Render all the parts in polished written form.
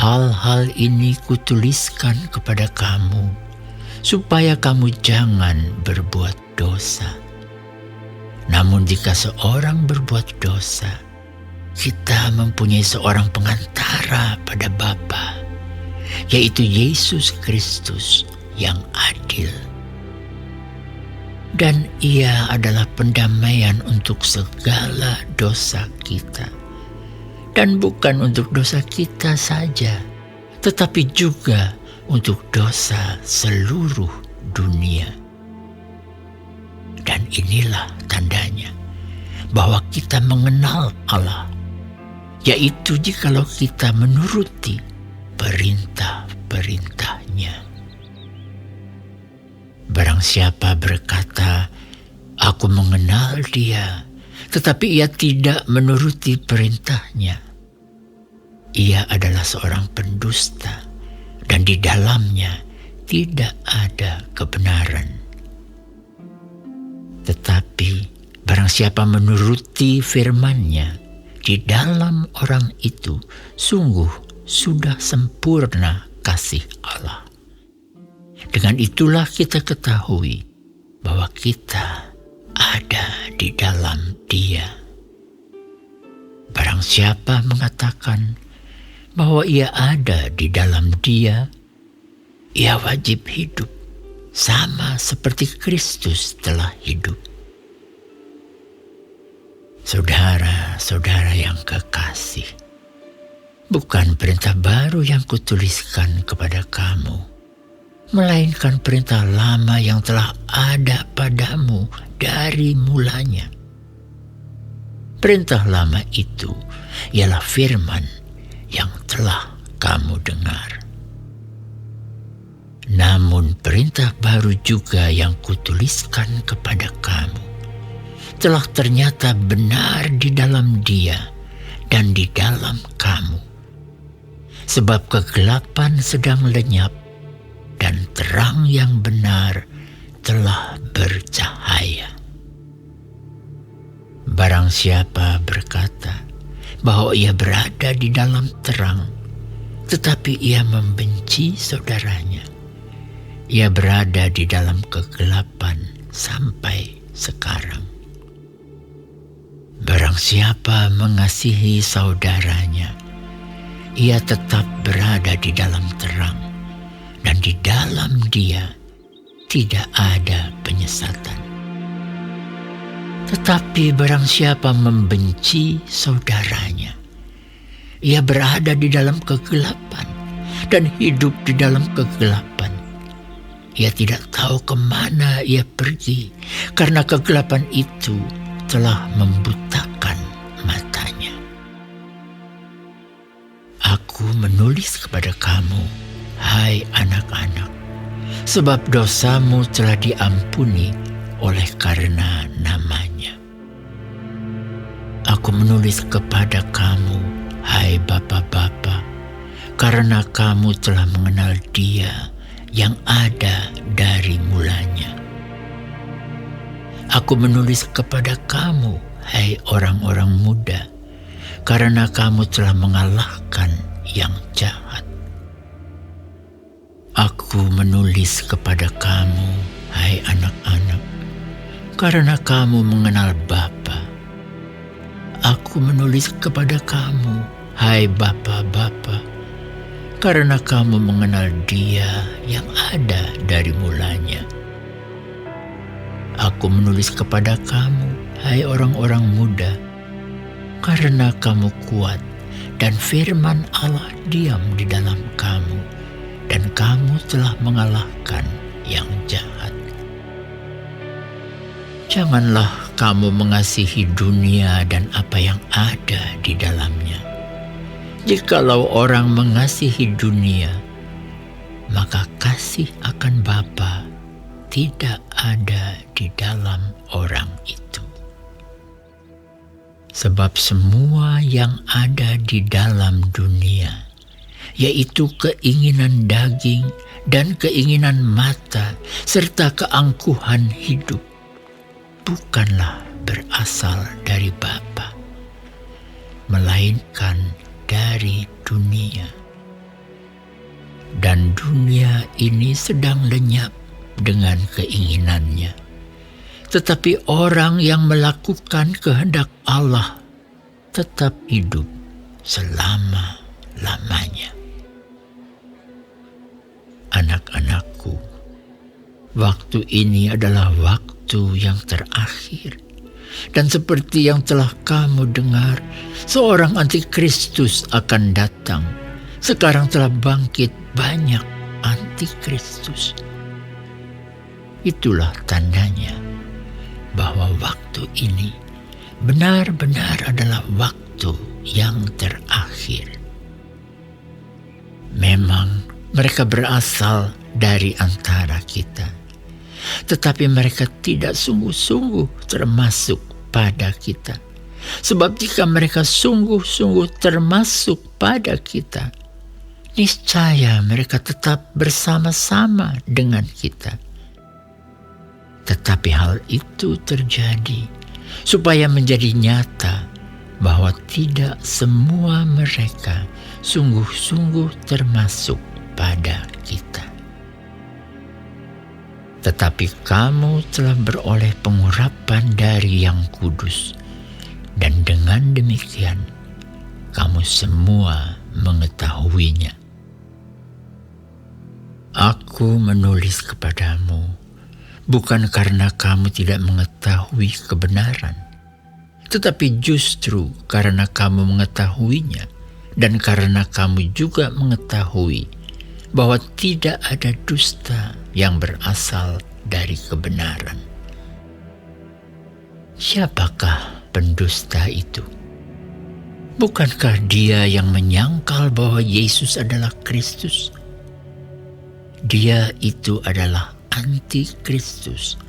Hal-hal ini kutuliskan kepada kamu, supaya kamu jangan berbuat dosa. Namun jika seorang berbuat dosa, kita mempunyai seorang pengantara pada Bapa, yaitu Yesus Kristus yang adil. Dan Ia adalah pendamaian untuk segala dosa kita. Dan bukan untuk dosa kita saja, tetapi juga untuk dosa seluruh dunia. Dan inilah tandanya bahwa kita mengenal Allah, yaitu jikalau kita menuruti perintah-perintahnya. Barang siapa berkata, "Aku mengenal Dia," tetapi ia tidak menuruti perintahnya, ia adalah seorang pendusta, dan di dalamnya tidak ada kebenaran. Tetapi barang siapa menuruti firman-Nya, di dalam orang itu sungguh sudah sempurna kasih Allah. Dengan itulah kita ketahui bahwa kita ada di dalam Dia. Barang siapa mengatakan bahwa ia ada di dalam Dia, ia wajib hidup sama seperti Kristus telah hidup. Saudara-saudara yang kekasih, bukan perintah baru yang kutuliskan kepada kamu, melainkan perintah lama yang telah ada padamu dari mulanya. Perintah lama itu ialah firman yang telah kamu dengar. Namun perintah baru juga yang kutuliskan kepada kamu telah ternyata benar di dalam Dia dan di dalam kamu. Sebab kegelapan sedang lenyap dan terang yang benar telah bercahaya. Barang siapa berkata bahwa ia berada di dalam terang, tetapi ia membenci saudaranya, ia berada di dalam kegelapan sampai sekarang. Barang siapa mengasihi saudaranya, ia tetap berada di dalam terang, dan di dalam Dia tidak ada penyesatan. Tetapi barang siapa membenci saudaranya, ia berada di dalam kegelapan dan hidup di dalam kegelapan. Ia tidak tahu kemana ia pergi, karena kegelapan itu telah membutakan matanya. Aku menulis kepada kamu, hai anak-anak, sebab dosamu telah diampuni oleh karena nama-Nya. Aku menulis kepada kamu, hai bapa-bapa, karena kamu telah mengenal Dia yang ada dari mulanya. Aku menulis kepada kamu, hai orang-orang muda, karena kamu telah mengalahkan yang jahat. Aku menulis kepada kamu, hai anak-anak, karena kamu mengenal Bapa. Aku menulis kepada kamu, hai bapa-bapa, karena kamu mengenal Dia yang ada dari mulanya. Aku menulis kepada kamu, hai orang-orang muda, karena kamu kuat dan firman Allah diam di dalam kamu, dan kamu telah mengalahkan yang jahat. Janganlah kamu mengasihi dunia dan apa yang ada di dalamnya. Jikalau orang mengasihi dunia, maka kasih akan Bapa tidak ada di dalam orang itu. Sebab semua yang ada di dalam dunia, yaitu keinginan daging dan keinginan mata, serta keangkuhan hidup, bukanlah berasal dari Bapa, melainkan dari dunia. dan dunia ini sedang lenyap dengan keinginannya. Tetapi orang yang melakukan kehendak Allah tetap hidup selama-lamanya. Anak-anakku, waktu ini adalah waktu yang terakhir. Dan seperti yang telah kamu dengar, seorang antikristus akan datang. Sekarang telah bangkit banyak antikristus. Itulah tandanya bahwa waktu ini benar-benar adalah waktu yang terakhir. Memang mereka berasal dari antara kita, tetapi mereka tidak sungguh-sungguh termasuk pada kita. Sebab jika mereka sungguh-sungguh termasuk pada kita, niscaya mereka tetap bersama-sama dengan kita. Tetapi hal itu terjadi supaya menjadi nyata bahwa tidak semua mereka sungguh-sungguh termasuk pada kita. Tetapi kamu telah beroleh pengurapan dari Yang Kudus, dan dengan demikian kamu semua mengetahuinya. Aku menulis kepadamu bukan karena kamu tidak mengetahui kebenaran, tetapi justru karena kamu mengetahuinya dan karena kamu juga mengetahui bahwa tidak ada dusta yang berasal dari kebenaran. Siapakah pendusta itu? Bukankah dia yang menyangkal bahwa Yesus adalah Kristus? Dia itu adalah antikristus,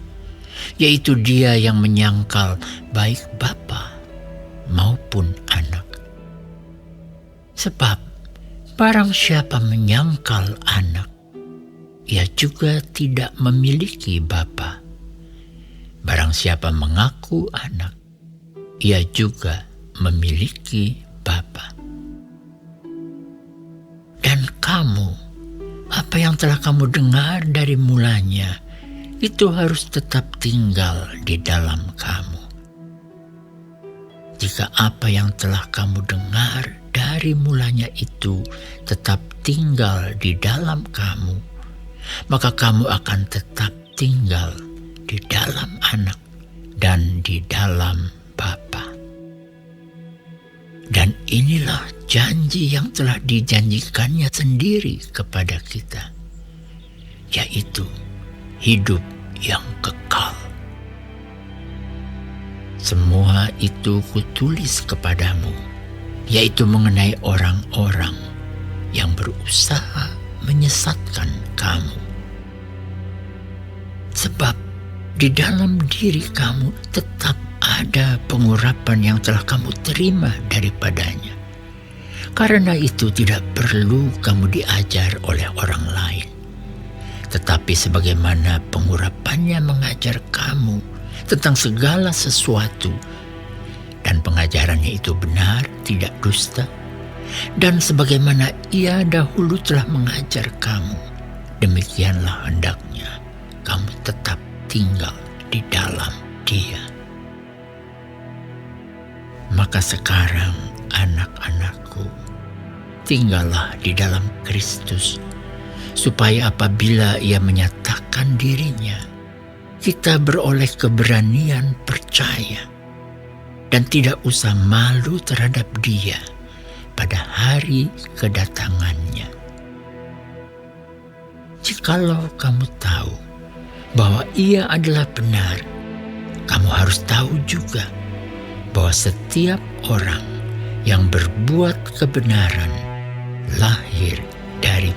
yaitu dia yang menyangkal baik Bapa maupun Anak. Sebab barang siapa menyangkal Anak, ia juga tidak memiliki Bapa. Barang siapa mengaku Anak, ia juga memiliki Bapa. Dan kamu, apa yang telah kamu dengar dari mulanya, itu harus tetap tinggal di dalam kamu. Jika apa yang telah kamu dengar dari mulanya itu tetap tinggal di dalam kamu, maka kamu akan tetap tinggal di dalam Anak dan di dalam Bapa. Dan inilah janji yang telah dijanjikannya sendiri kepada kita, yaitu hidup yang kekal. Semua itu kutulis kepadamu, yaitu mengenai orang-orang yang berusaha menyesatkan kamu. Sebab di dalam diri kamu tetap ada pengurapan yang telah kamu terima daripadanya. Karena itu tidak perlu kamu diajar oleh orang lain. Tetapi sebagaimana pengurapannya mengajar kamu tentang segala sesuatu, dan pengajarannya itu benar, tidak dusta, dan sebagaimana ia dahulu telah mengajar kamu, demikianlah hendaknya kamu tetap tinggal di dalam Dia. Maka sekarang, anak-anakku, tinggallah di dalam Kristus, supaya apabila Ia menyatakan dirinya, kita beroleh keberanian percaya dan tidak usah malu terhadap Dia pada hari kedatangannya. Jikalau kamu tahu bahwa Ia adalah benar, kamu harus tahu juga bahwa setiap orang yang berbuat kebenaran lahir dari